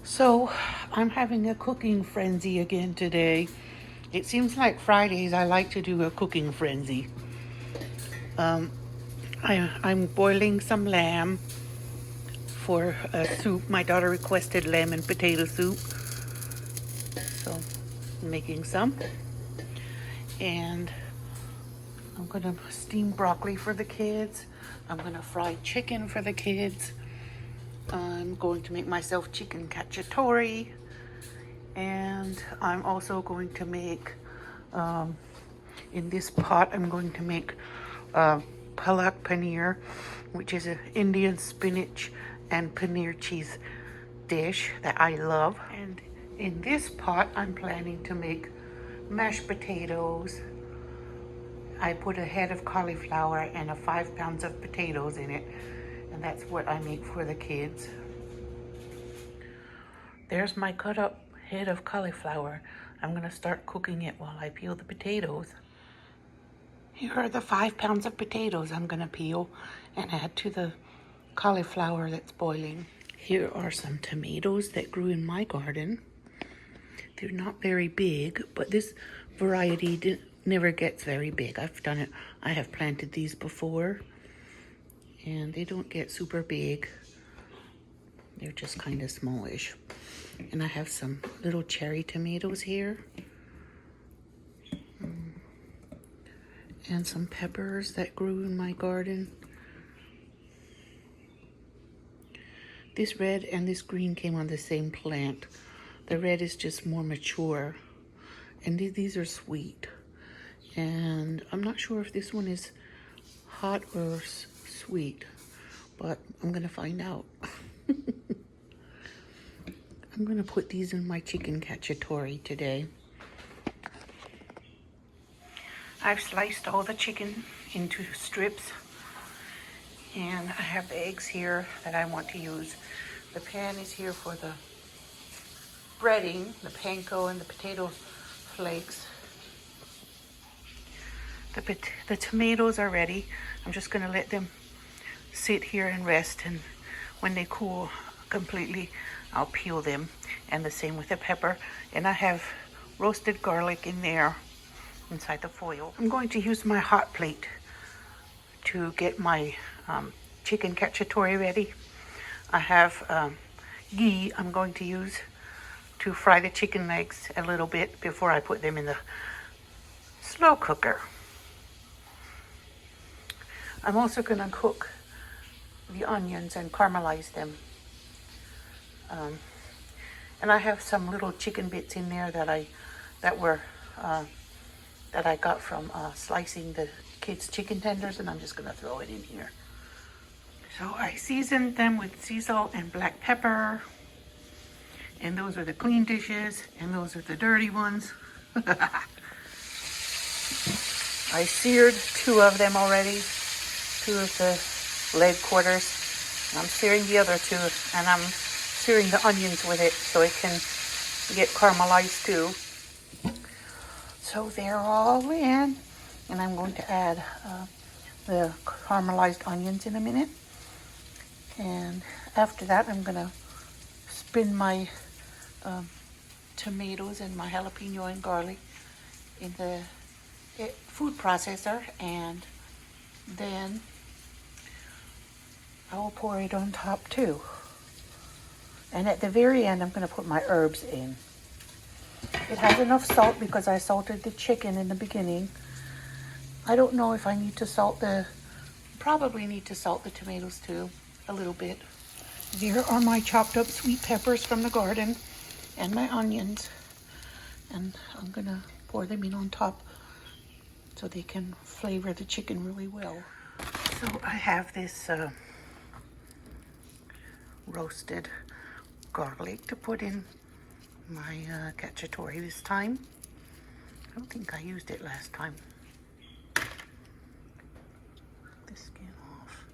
So I'm having a cooking frenzy again today. It seems like Fridays I like to do a cooking frenzy. I'm boiling some lamb for a soup. My daughter requested lamb and potato soup, so I'm making some. And I'm gonna steam broccoli for the kids. I'm gonna fry chicken for the kids. I'm going to make myself chicken cacciatore. And I'm also going to make, in this pot, I'm going to make palak paneer, which is an Indian spinach and paneer cheese dish that I love. And in this pot, I'm planning to make mashed potatoes. I put a head of cauliflower and 5 pounds of potatoes in it, and that's what I make for the kids. There's my cut up head of cauliflower. I'm gonna start cooking it while I peel the potatoes. Here are the 5 pounds of potatoes I'm gonna peel and add to the cauliflower that's boiling. Here are some tomatoes that grew in my garden. They're not very big, but this variety never gets very big. I have planted these before, and they don't get super big. They're just kind of smallish. And I have some little cherry tomatoes here. And some peppers that grew in my garden. This red and this green came on the same plant. The red is just more mature. And these are sweet. And I'm not sure if this one is hot or sweet, but I'm gonna find out. I'm gonna put these in my chicken cacciatore today. I've sliced all the chicken into strips, and I have the eggs here that I want to use. The pan is here for the breading, the panko and the potato flakes. The tomatoes are ready. I'm just gonna let them sit here and rest, and when they cool completely, I'll peel them. And the same with the pepper. And I have roasted garlic in there inside the foil. I'm going to use my hot plate to get my chicken cacciatore ready. I have ghee I'm going to use to fry the chicken legs a little bit before I put them in the slow cooker. I'm also going to cook the onions and caramelize them. And I have some little chicken bits in there that I got from slicing the kids' chicken tenders, and I'm just gonna throw it in here. So I seasoned them with sea salt and black pepper, and those are the clean dishes, and those are the dirty ones. I seared 2 of them already, 2 of the leg quarters. I'm searing the other 2, and I'm searing the onions with it so it can get caramelized too. So they're all in, and I'm going to add the caramelized onions in a minute. And after that, I'm gonna spin my tomatoes and my jalapeno and garlic in the food processor, and then I will pour it on top too. And at the very end, I'm going to put my herbs in. It has enough salt because I salted the chicken in the beginning. I don't know if I need to probably need to salt the tomatoes too, a little bit. Here are my chopped up sweet peppers from the garden and my onions. And I'm going to pour them in on top so they can flavor the chicken really well. So I have this roasted garlic to put in my cacciatore this time. I don't think I used it last time. Take the skin off.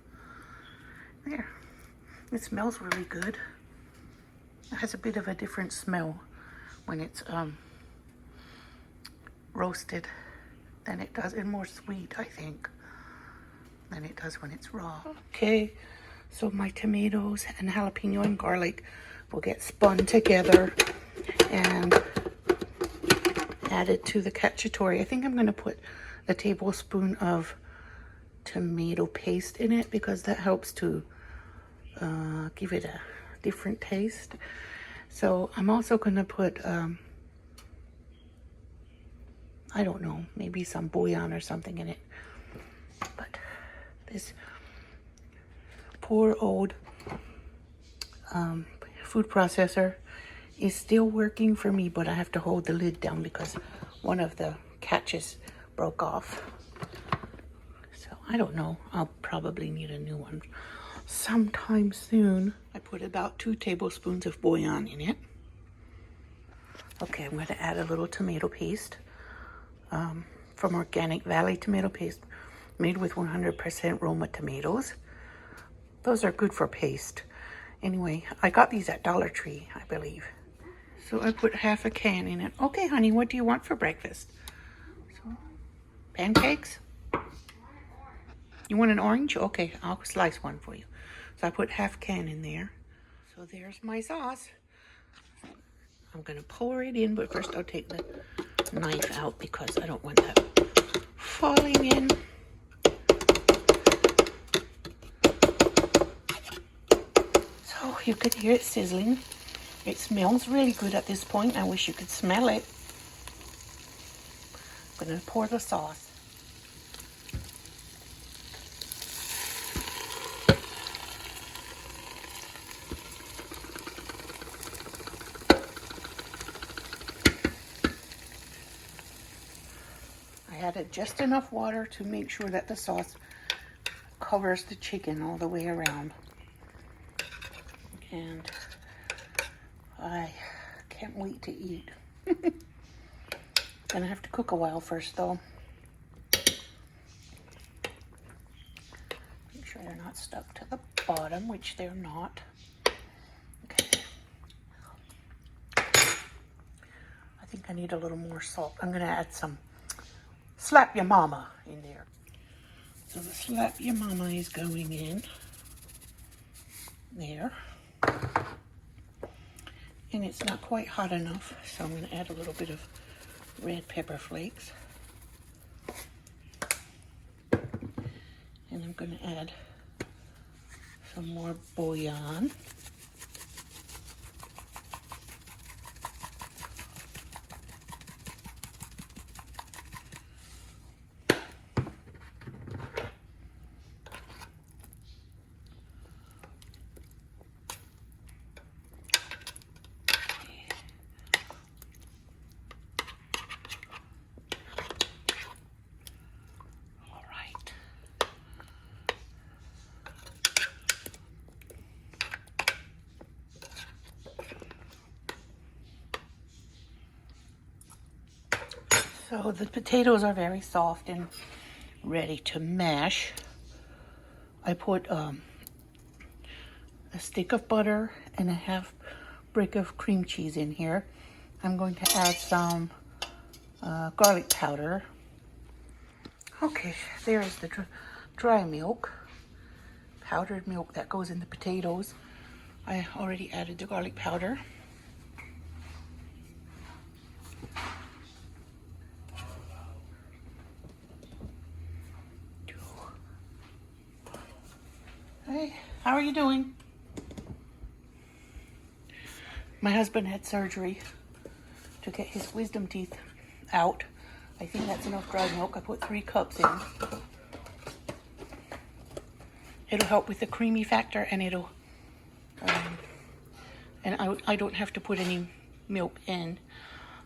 There. It smells really good. It has a bit of a different smell when it's roasted than it does, and more sweet, I think, than it does when it's raw. Okay, So my tomatoes and jalapeno and garlic will get spun together and added to the cacciatore. I think I'm going to put a tablespoon of tomato paste in it because that helps to give it a different taste. So I'm also going to put, I don't know, maybe some bouillon or something in it. But this poor old food processor is still working for me, but I have to hold the lid down because one of the catches broke off. So I don't know, I'll probably need a new one sometime soon. I put about 2 tablespoons of bouillon in it. Okay, I'm going to add a little tomato paste from Organic Valley tomato paste made with 100% Roma tomatoes. Those are good for paste. Anyway, I got these at Dollar Tree, I believe. So I put half a can in it. Okay, honey, what do you want for breakfast? So, pancakes? You want an orange? Okay, I'll slice one for you. So I put half can in there. So there's my sauce. I'm going to pour it in, but first I'll take the knife out because I don't want that falling in. So you could hear it sizzling. It smells really good at this point. I wish you could smell it. I'm going to pour the sauce. I added just enough water to make sure that the sauce covers the chicken all the way around. And I can't wait to eat. Gonna have to cook a while first though. Make sure they're not stuck to the bottom, which they're not. Okay. I think I need a little more salt. I'm gonna add some Slap Your Mama in there. So the Slap Your Mama is going in there. And it's not quite hot enough, so I'm going to add a little bit of red pepper flakes. And I'm going to add some more bouillon. So the potatoes are very soft and ready to mash. I put a stick of butter and a half brick of cream cheese in here. I'm going to add some garlic powder. Okay, there's the dry milk, powdered milk that goes in the potatoes. I already added the garlic powder. Hey, how are you doing? My husband had surgery to get his wisdom teeth out. I think that's enough dry milk. I put 3 cups in. It'll help with the creamy factor, and it'll I don't have to put any milk in.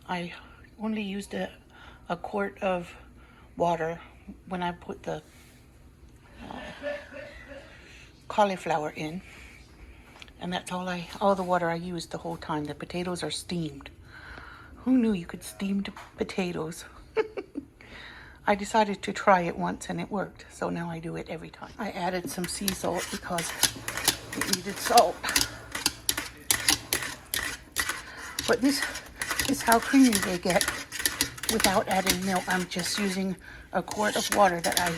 I only used a quart of water when I put the cauliflower in, and that's all the water I used the whole time. The potatoes are steamed. Who knew you could steam potatoes? I decided to try it once and it worked, so now I do it every time. I added some sea salt because it needed salt. But this is how creamy they get without adding milk. I'm just using a quart of water that I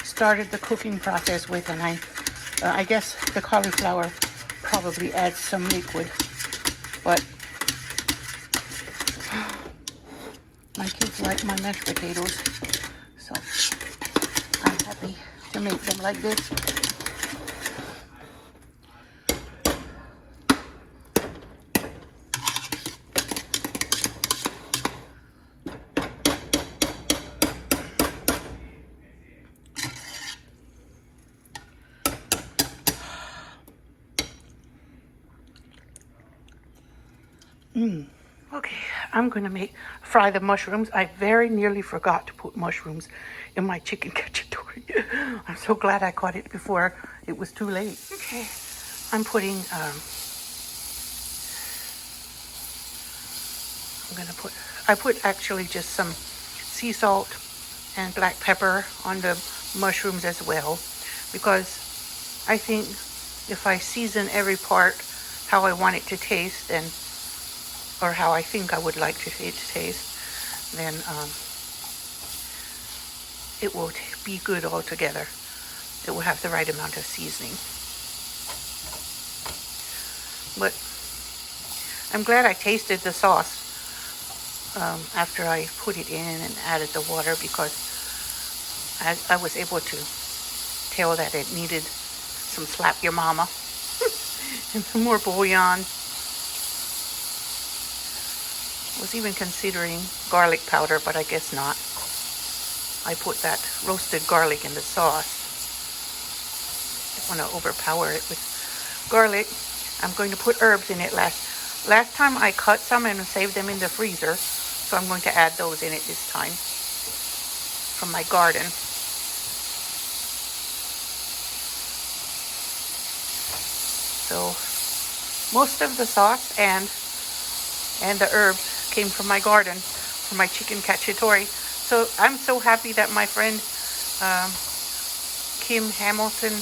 started the cooking process with, and I I guess the cauliflower probably adds some liquid, but my kids like my mashed potatoes, so I'm happy to make them like this. Okay, I'm gonna fry the mushrooms. I very nearly forgot to put mushrooms in my chicken cacciatore. I'm so glad I caught it before it was too late. Okay, I'm putting, I put actually just some sea salt and black pepper on the mushrooms as well, because I think if I season every part how I want it to taste, then or how I think I would like it to taste, then it will be good altogether. It will have the right amount of seasoning. But I'm glad I tasted the sauce after I put it in and added the water, because I was able to tell that it needed some slap your mama and some more bouillon. Was even considering garlic powder, but I guess not. I put that roasted garlic in the sauce. I want to overpower it with garlic. I'm going to put herbs in it. Last time I cut some and saved them in the freezer, so I'm going to add those in it this time from my garden. So most of the sauce and the herbs came from my garden for my chicken cacciatore. So I'm so happy that my friend Kim Hamilton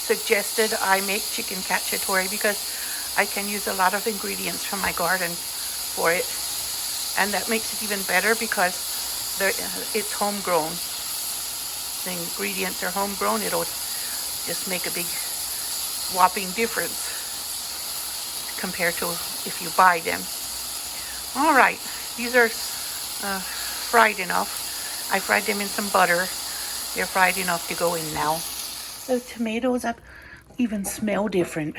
suggested I make chicken cacciatore, because I can use a lot of ingredients from my garden for it, and that makes it even better because it's homegrown. The ingredients are homegrown. It'll just make a big whopping difference compared to if you buy them. All right, these are fried enough. I fried them in some butter. They're fried enough to go in now. The tomatoes even smell different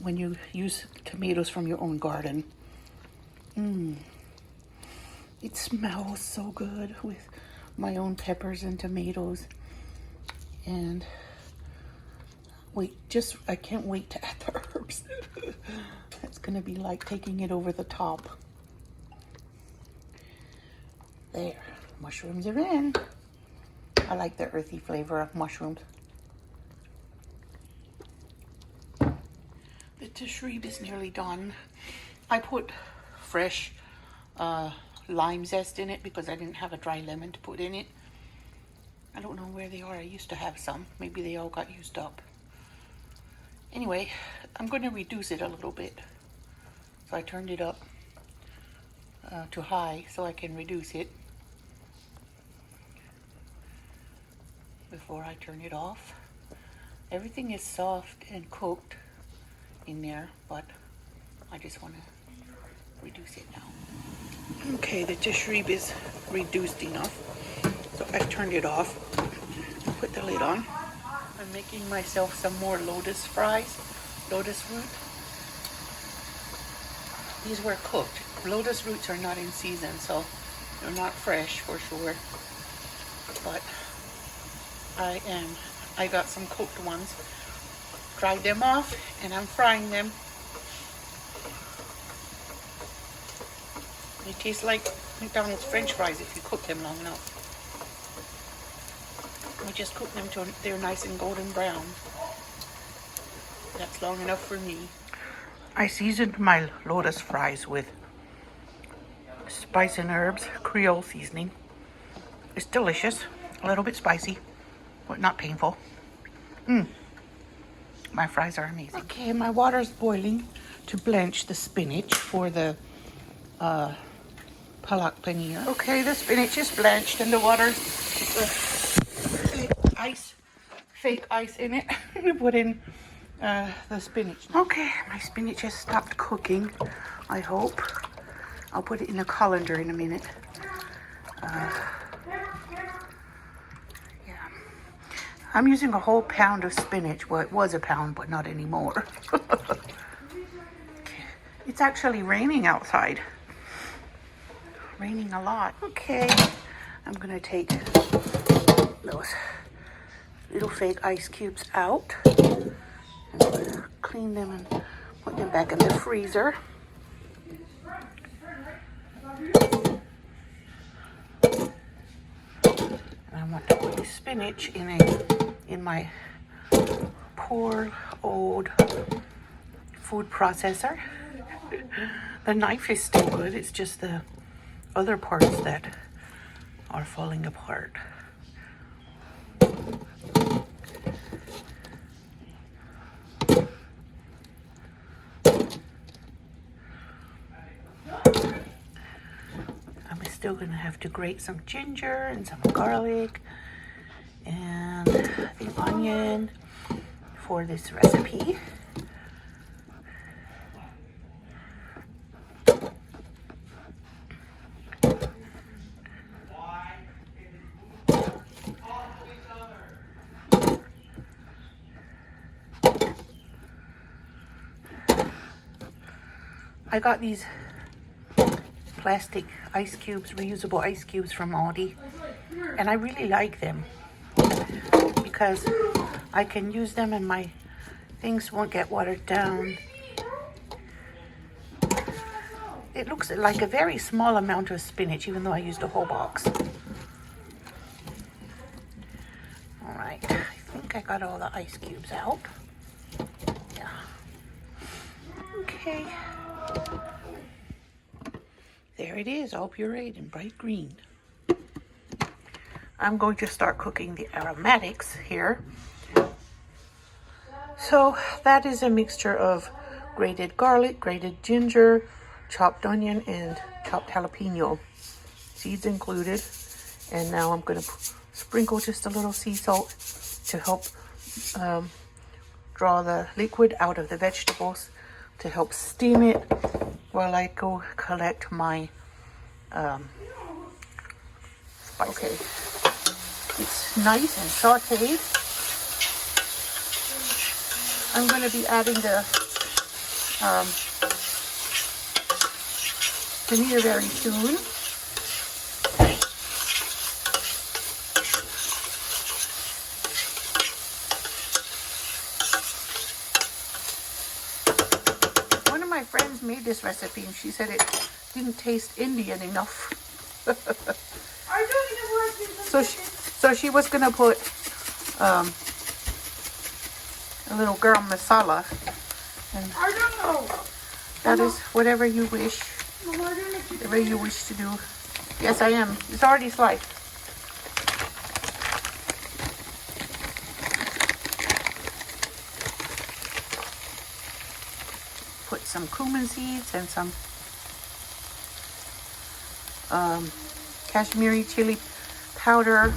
when you use tomatoes from your own garden. It smells so good with my own peppers and tomatoes. And I can't wait to add the herbs. It's gonna be like taking it over the top. There, mushrooms are in. I like the earthy flavor of mushrooms. The Teshrib is nearly done. I put fresh lime zest in it because I didn't have a dry lemon to put in it. I don't know where they are. I used to have some. Maybe they all got used up. Anyway, I'm going to reduce it a little bit. So I turned it up to high so I can reduce it before I turn it off. Everything is soft and cooked in there, but I just want to reduce it now. Okay, the Teshrib is reduced enough, so I turned it off. Put the lid on. I'm making myself some more lotus fries, lotus root. These were cooked. Lotus roots are not in season, so they're not fresh for sure. But I got some cooked ones, dried them off, and I'm frying them. They taste like McDonald's French fries if you cook them long enough. We just cook them till they're nice and golden brown. That's long enough for me. I seasoned my lotus fries with spice and herbs, Creole seasoning. It's delicious, a little bit spicy, but not painful. My fries are amazing. Okay, my water's boiling to blanch the spinach for the palak paneer. Okay, the spinach is blanched and the water's ice, fake ice in it to put in the spinach. Okay, my spinach has stopped cooking, I hope. I'll put it in a colander in a minute. Yeah. I'm using a whole pound of spinach. Well, it was a pound, but not anymore. Okay. It's actually raining outside. Raining a lot. Okay, I'm gonna take those little fake ice cubes out. And clean them and put them back in the freezer. And I want to put the spinach in my poor old food processor. The knife is still good. It's just the other parts that are falling apart. I'm still gonna have to grate some ginger and some garlic and the onion for this recipe. I got these plastic ice cubes, reusable ice cubes from Aldi, and I really like them because I can use them and my things won't get watered down. It looks like a very small amount of spinach, even though I used a whole box. All right, I think I got all the ice cubes out. Yeah. Okay. There it is, all pureed and bright green. I'm going to start cooking the aromatics here. So that is a mixture of grated garlic, grated ginger, chopped onion, and chopped jalapeno. Seeds included. And now I'm going to sprinkle just a little sea salt to help draw the liquid out of the vegetables, to help steam it while I go collect my spice. Okay, it's nice and sauteed. I'm going to be adding the paneer very soon. One of my friends made this recipe and she said it didn't taste Indian enough. So she was gonna put a little garam masala, and I don't know. that is whatever you wish. Whatever you wish to do. Yes, I am. It's already sliced. Put some cumin seeds and some Kashmiri chili powder.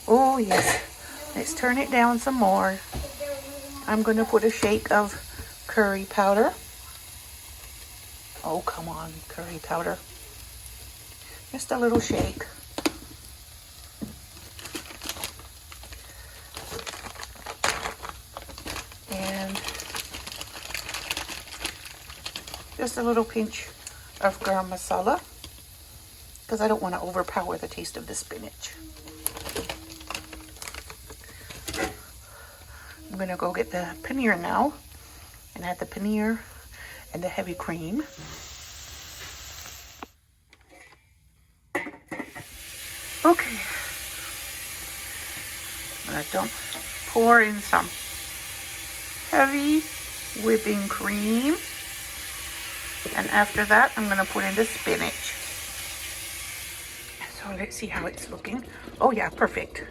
Oh yes, let's turn it down some more. I'm going to put a shake of curry powder. Oh, come on, curry powder. Just a little shake. And just a little pinch of garam masala, because I don't want to overpower the taste of the spinach. I'm going to go get the paneer now and add the paneer and the heavy cream. Okay. I'm going to pour in some heavy whipping cream. And after that, I'm going to put in the spinach. So let's see how it's looking. Oh yeah, perfect.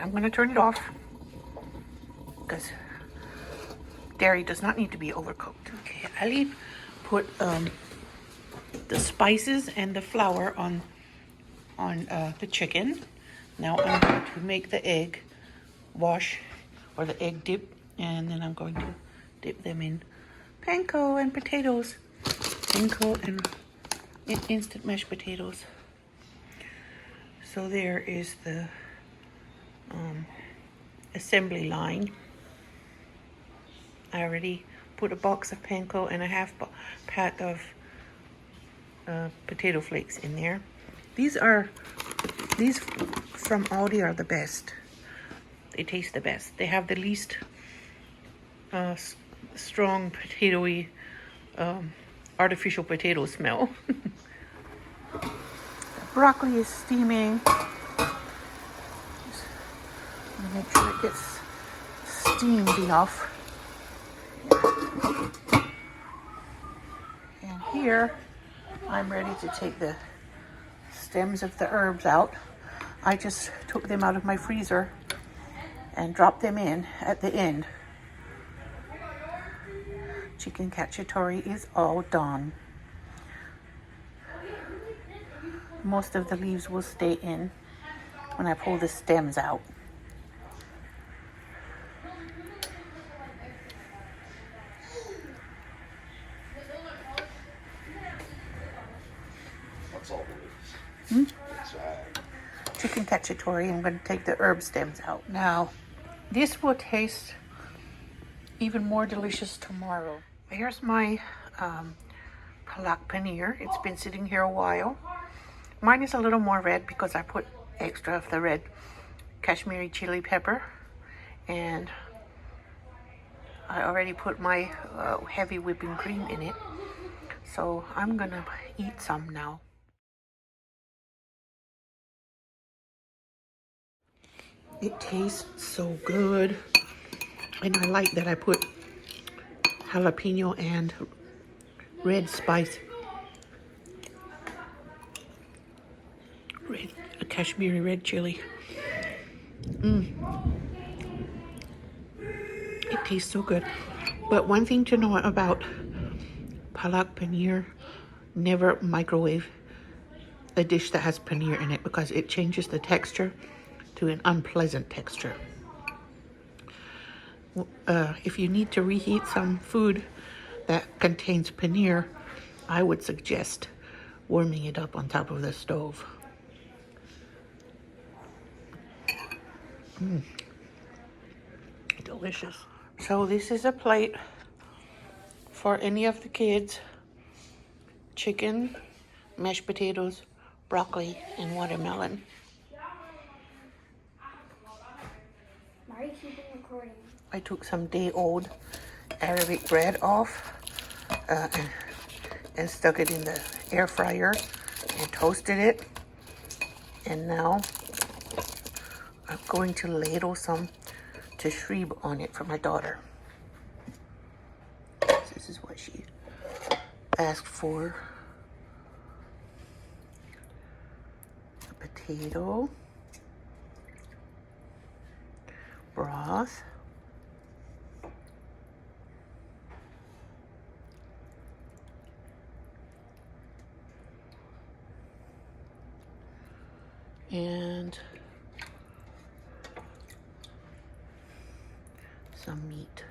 I'm going to turn it off, because dairy does not need to be overcooked. Okay, Ali put the spices and the flour on the chicken. Now I'm going to make the egg wash or the egg dip, and then I'm going to dip them in panko and potatoes, panko and instant mashed potatoes. So there is the assembly line. I already put a box of panko and a half pack of potato flakes in there. These from Aldi are the best. They taste the best. They have the least strong potatoey artificial potato smell. Broccoli is steaming. Make sure it gets steamed enough. And here, I'm ready to take the stems of the herbs out. I just took them out of my freezer and dropped them in at the end. Chicken cacciatore is all done. Most of the leaves will stay in when I pull the stems out. Chicken cacciatore. I'm going to take the herb stems out. Now, this will taste even more delicious tomorrow. Here's my palak paneer. It's been sitting here a while. Mine is a little more red because I put extra of the red Kashmiri chili pepper, and I already put my heavy whipping cream in it. So I'm gonna eat some now. It tastes so good, and I like that I put jalapeno and red spice, a Kashmiri red chili. It tastes so good. But one thing to know about palak paneer: never microwave a dish that has paneer in it because it changes the texture to an unpleasant texture. If you need to reheat some food that contains paneer, I would suggest warming it up on top of the stove. Delicious. So this is a plate for any of the kids: chicken, mashed potatoes, broccoli, and watermelon. Why are you keeping recording? I took some day-old Arabic bread off and stuck it in the air fryer and toasted it. And now I'm going to ladle some Teshrib on it for my daughter. This is what she asked for. A potato, broth, and some meat.